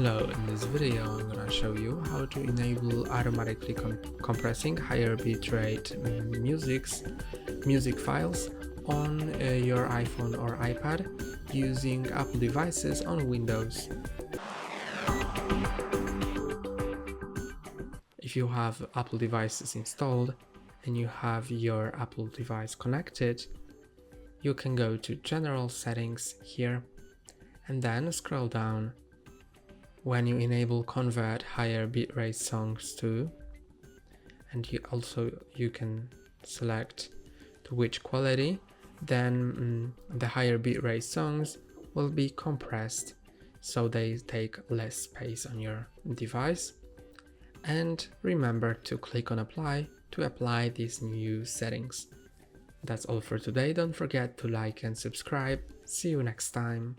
Hello, in this video I'm gonna show you how to enable automatically compressing higher bitrate music files on your iPhone or iPad using Apple devices on Windows. If you have Apple devices installed and you have your Apple device connected, you can go to General Settings here and then scroll down. When you enable convert higher bitrate songs to, and you can select to which quality, then the higher bitrate songs will be compressed so they take less space on your device. And remember to click on apply to apply these new settings. That's all for today. Don't forget to like and subscribe. See you next time.